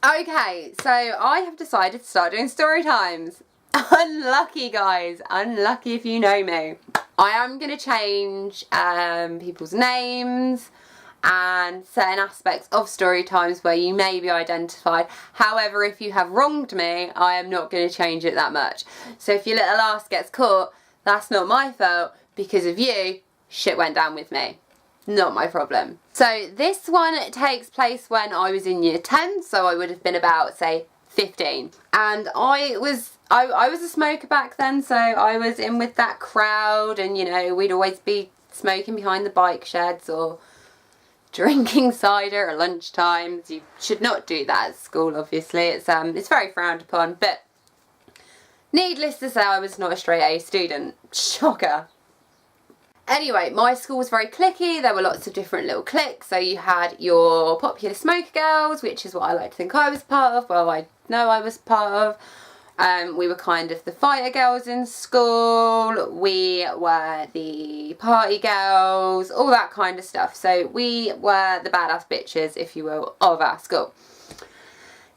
Okay, so I have decided to start doing story times. Unlucky, guys. Unlucky if you know me. I am going to change people's names and certain aspects of story times where you may be identified. However, if you have wronged me, I am not going to change it that much. So if your little ass gets caught, that's not my fault. Because of you, shit went down with me. Not my problem. So this one takes place when I was in year 10, so I would have been about, say, 15. And I was a smoker back then, so I was in with that crowd, and you know, we'd always be smoking behind the bike sheds or drinking cider at lunch times. You should not do that at school, obviously. It's very frowned upon, but needless to say, I was not a straight A student. Shocker. Anyway, my school was very cliquey. There were lots of different little cliques. So you had your popular smoker girls, which is what I like to think I was part of. Well, I know I was part of. We were kind of the fighter girls in school. We were the party girls, all that kind of stuff. So we were the badass bitches, if you will, of our school.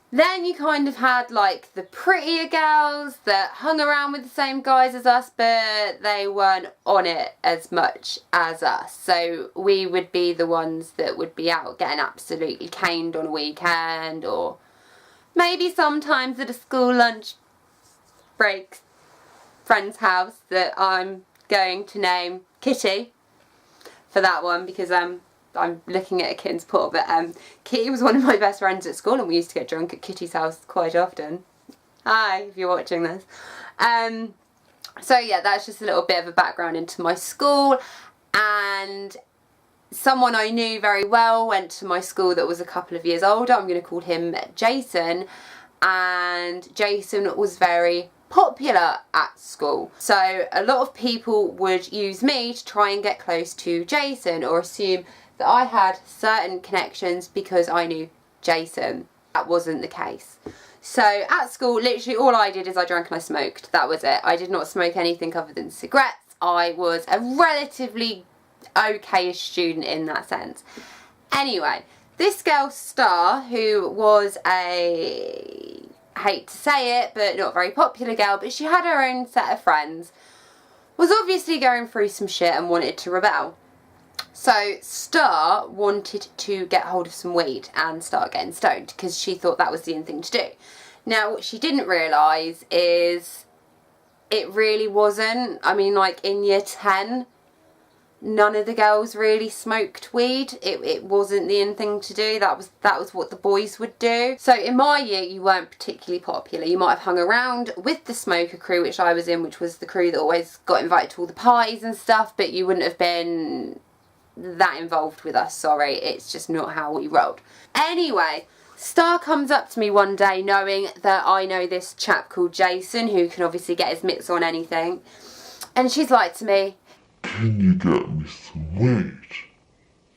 Then you kind of had like the prettier girls that hung around with the same guys as us, but they weren't on it as much as us. So we would be the ones that would be out getting absolutely caned on a weekend, or maybe sometimes at a school lunch break friend's house that I'm going to name Kitty for that one, because I'm looking at a kitten's paw, but Kitty was one of my best friends at school, and we used to get drunk at Kitty's house quite often. Hi, if you're watching this. So yeah, that's just a little bit of a background into my school. And someone I knew very well went to my school that was a couple of years older. I'm going to call him Jason. And Jason was very popular at school, so a lot of people would use me to try and get close to Jason, or assume that I had certain connections because I knew Jason. That wasn't the case. So at school, literally all I did is I drank and I smoked. That was it. I did not smoke anything other than cigarettes. I was a relatively okay-ish student in that sense. Anyway, this girl Star, who was a, I hate to say it, but not very popular girl, but she had her own set of friends, was obviously going through some shit and wanted to rebel. So Star wanted to get hold of some weed and start getting stoned, because she thought that was the in thing to do. Now, what she didn't realise is it really wasn't. I mean, like in year 10, none of the girls really smoked weed. It wasn't the in thing to do. That was what the boys would do. So in my year, you weren't particularly popular. You might have hung around with the smoker crew, which I was in, which was the crew that always got invited to all the parties and stuff, but you wouldn't have been that involved with us. Sorry, it's just not how we rolled. Anyway, Star comes up to me one day knowing that I know this chap called Jason, who can obviously get his mitts on anything, and she's like to me, "Can you get me some weed?"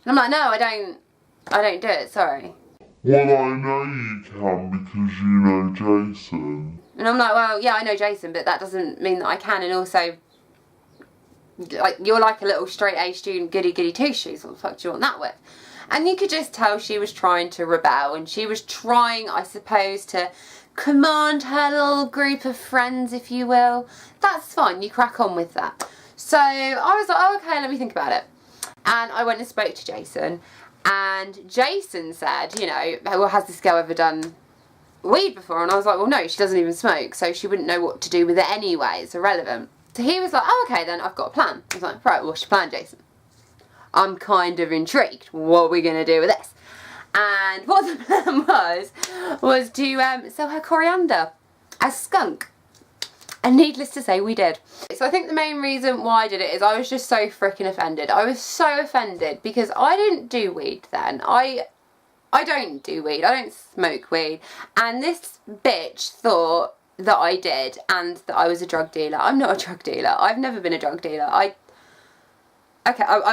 And I'm like, "No, I don't do it, sorry." "Well, I know you can because you know Jason." And I'm like, "Well, yeah, I know Jason, but that doesn't mean that I can, and also, like, you're like a little straight A student, goody goody two shoes, what the fuck do you want that with?" And you could just tell she was trying to rebel, and she was trying, I suppose, to command her little group of friends, if you will. That's fine, you crack on with that. So I was like, "Oh, okay, let me think about it." And I went and spoke to Jason, and Jason said, you know, "Well, has this girl ever done weed before?" And I was like, "Well, no, she doesn't even smoke, so she wouldn't know what to do with it anyway, it's irrelevant." So he was like, "Oh, okay, then I've got a plan." I was like, "Right, what's your plan, Jason?" I'm kind of intrigued. What are we going to do with this? And what the plan was to sell her coriander as skunk. And needless to say, we did. So I think the main reason why I did it is I was just so freaking offended. I was so offended because I didn't do weed then. I don't do weed. I don't smoke weed. And this bitch thought that I did, and that I was a drug dealer. I'm not a drug dealer. I've never been a drug dealer. I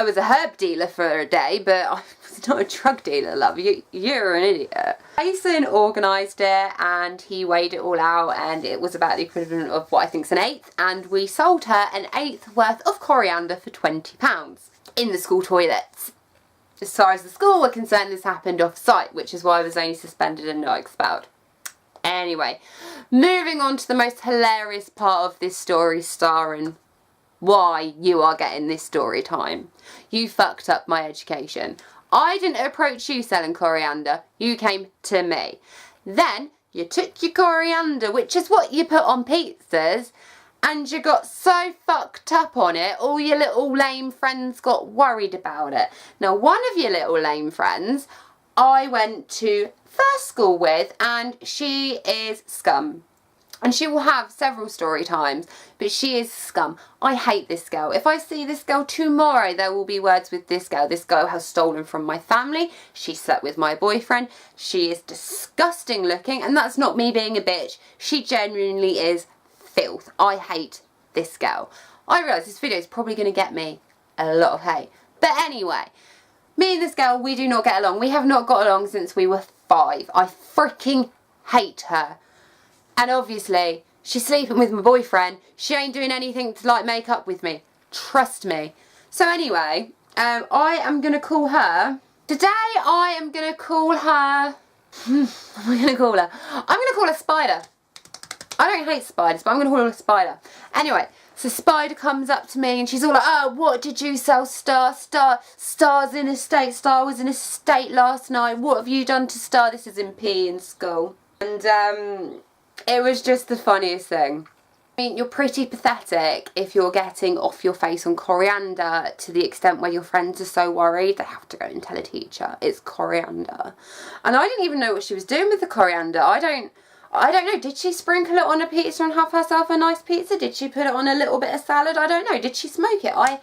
was a herb dealer for a day, but I was not a drug dealer, love. You're an idiot. Jason organised it, and he weighed it all out, and it was about the equivalent of what I think is an eighth, and we sold her an eighth worth of coriander for £20 in the school toilets. As far as the school were concerned, this happened off-site, which is why I was only suspended and not expelled. Anyway, moving on to the most hilarious part of this story, starring why you are getting this story time. You fucked up my education. I didn't approach you selling coriander. You came to me. Then you took your coriander, which is what you put on pizzas, and you got so fucked up on it, all your little lame friends got worried about it. Now, one of your little lame friends I went to first school with, and she is scum. And she will have several story times, but she is scum. I hate this girl. If I see this girl tomorrow, there will be words with this girl. This girl has stolen from my family. She slept with my boyfriend. She is disgusting looking, and that's not me being a bitch. She genuinely is filth. I hate this girl. I realise this video is probably going to get me a lot of hate. But anyway, me and this girl, we do not get along. We have not got along since we were 5. I freaking hate her. And obviously, she's sleeping with my boyfriend. She ain't doing anything to like make up with me. Trust me. So anyway, I am going to call her. Today I am going to call her. What am I going to call her? I'm going to call her Spider. I don't hate spiders, but I'm going to call her Spider. Anyway, so Spider comes up to me and she's all like, oh, what did you sell, Star? Star's in a state. Star was in a state last night. What have you done to Star? This is in PE in school. And it was just the funniest thing. I mean, you're pretty pathetic if you're getting off your face on coriander to the extent where your friends are so worried they have to go and tell a teacher it's coriander. And I didn't even know what she was doing with the coriander. I don't know. Did she sprinkle it on a pizza and have herself a nice pizza? Did she put it on a little bit of salad? I don't know. Did she smoke it? I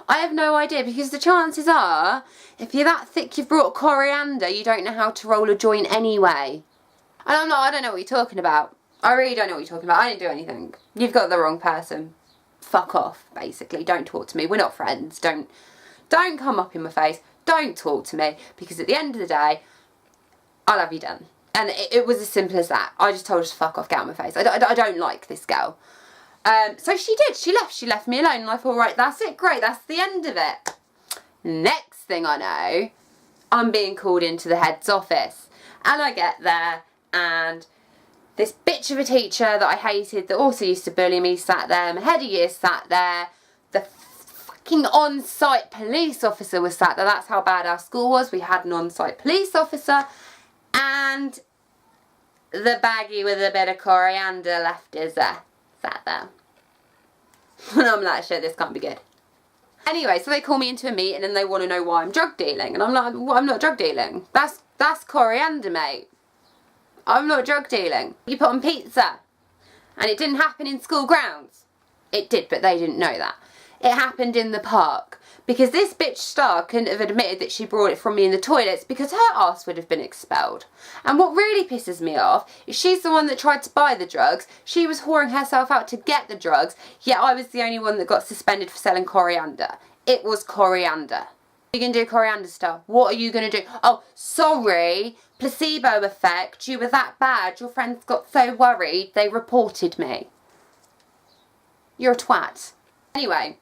have no idea, because the chances are, if you're that thick you've brought coriander, you don't know how to roll a joint anyway. And I don't know what you're talking about. I really don't know what you're talking about. I didn't do anything. You've got the wrong person. Fuck off, basically. Don't talk to me. We're not friends. Don't come up in my face. Don't talk to me, because at the end of the day, I'll have you done. And it was as simple as that. I just told her to fuck off, get out of my face. I don't like this girl. So she did. She left. She left me alone. And I thought, right, that's it. Great. That's the end of it. Next thing I know, I'm being called into the head's office. And I get there, and this bitch of a teacher that I hated, that also used to bully me, sat there. My head of year sat there. The fucking on-site police officer was sat there. That's how bad our school was. We had an on-site police officer. And the baggie with a bit of coriander left is sat there. And I'm like, shit, this can't be good. Anyway, so they call me into a meeting and they want to know why I'm drug dealing. And I'm like, well, I'm not drug dealing. That's coriander, mate. I'm not drug dealing. You put on pizza. And it didn't happen in school grounds. It did, but they didn't know that. It happened in the park. Because this bitch Star couldn't have admitted that she brought it from me in the toilets, because her ass would have been expelled. And what really pisses me off is she's the one that tried to buy the drugs. She was whoring herself out to get the drugs, yet I was the only one that got suspended for selling coriander. It was coriander. What are you going to do, coriander Star? What are you going to do? Oh, sorry. Placebo effect. You were that bad. Your friends got so worried they reported me. You're a twat. Anyway,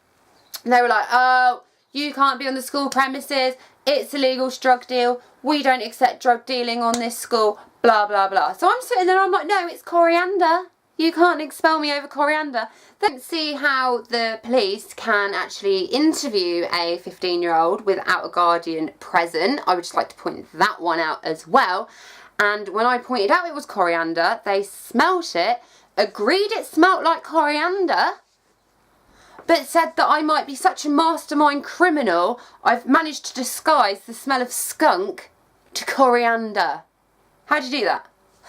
they were like, oh, you can't be on the school premises. It's a legal drug deal. We don't accept drug dealing on this school. Blah, blah, blah. So I'm sitting there and I'm like, no, it's coriander. You can't expel me over coriander. They don't see how the police can actually interview a 15-year-old without a guardian present. I would just like to point that one out as well. And when I pointed out it was coriander, they smelt it, agreed it smelt like coriander, but said that I might be such a mastermind criminal, I've managed to disguise the smell of skunk to coriander. How'd you do that?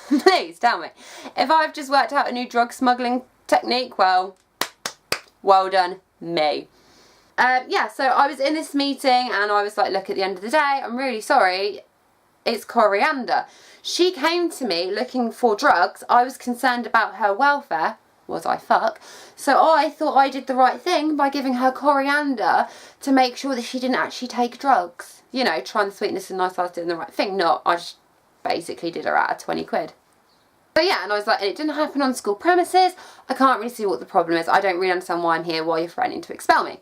Please tell me. If I've just worked out a new drug smuggling technique, well done me. Yeah, so I was in this meeting and I was like, look, at the end of the day, I'm really sorry, it's coriander. She came to me looking for drugs. I was concerned about her welfare. Was I fuck? So I thought I did the right thing by giving her coriander to make sure that she didn't actually take drugs. You know, trying to sweeten this and nice, I was doing the right thing. Not, I just basically did her out of 20 quid. So yeah, and I was like, it didn't happen on school premises. I can't really see what the problem is. I don't really understand why I'm here, why you're threatening to expel me.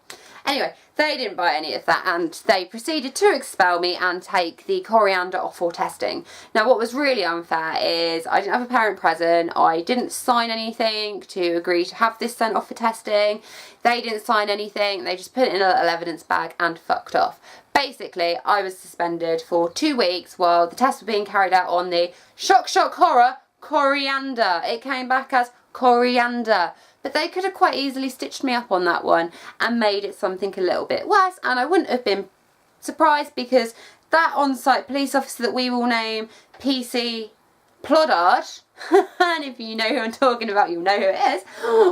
Anyway, they didn't buy any of that and they proceeded to expel me and take the coriander off for testing. Now what was really unfair is I didn't have a parent present, I didn't sign anything to agree to have this sent off for testing, they didn't sign anything, they just put it in a little evidence bag and fucked off. Basically, I was suspended for 2 weeks while the tests were being carried out on the shock horror coriander. It came back as coriander. But they could have quite easily stitched me up on that one and made it something a little bit worse, and I wouldn't have been surprised because that on-site police officer that we will name PC Ploddard, and if you know who I'm talking about, you'll know who it is,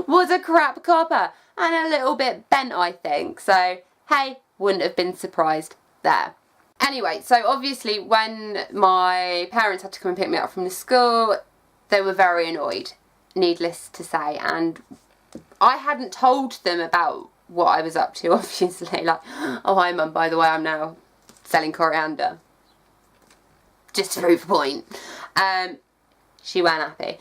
was a crap copper and a little bit bent, I think. So, hey, wouldn't have been surprised there. Anyway, so obviously when my parents had to come and pick me up from the school, they were very annoyed, needless to say, and I hadn't told them about what I was up to, obviously, like, oh hi mum, by the way, I'm now selling coriander, just to prove a point. She weren't happy.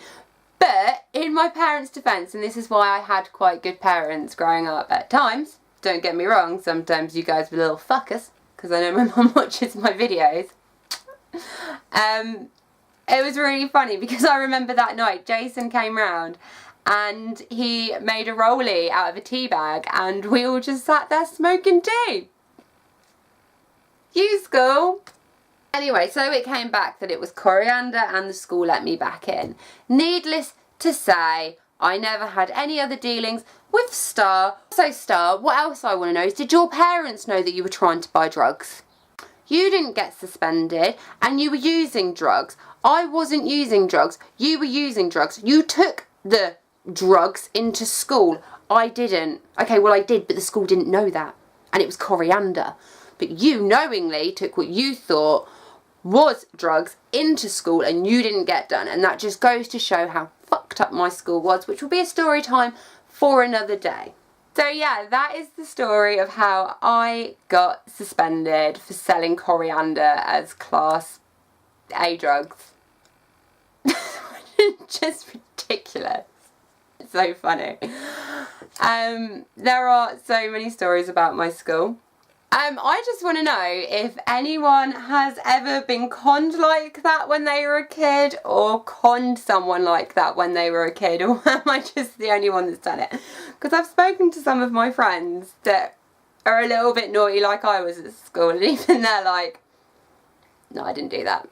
But in my parents' defence, and this is why I had quite good parents growing up at times, don't get me wrong, sometimes you guys were little fuckers, because I know my mum watches my videos. It was really funny because I remember that night Jason came round and he made a rollie out of a tea bag and we all just sat there smoking tea. You school. Anyway, so it came back that it was coriander and the school let me back in. Needless to say, I never had any other dealings with Star. So Star, what else I want to know is, did your parents know that you were trying to buy drugs? You didn't get suspended and you were using drugs. I wasn't using drugs. You were using drugs. You took the drugs into school. I didn't. Okay, well I did, but the school didn't know that. And it was coriander. But you knowingly took what you thought was drugs into school and you didn't get done. And that just goes to show how fucked up my school was, which will be a story time for another day. So yeah, that is the story of how I got suspended for selling coriander as Class A drugs. Just ridiculous. It's so funny. There are so many stories about my school. I just want to know if anyone has ever been conned like that when they were a kid, or conned someone like that when they were a kid, or am I just the only one that's done it? Because I've spoken to some of my friends that are a little bit naughty like I was at school, and even they're like, no, I didn't do that.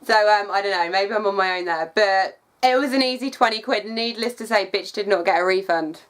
So I don't know, maybe I'm on my own there, but it was an easy 20 quid, and needless to say, bitch did not get a refund.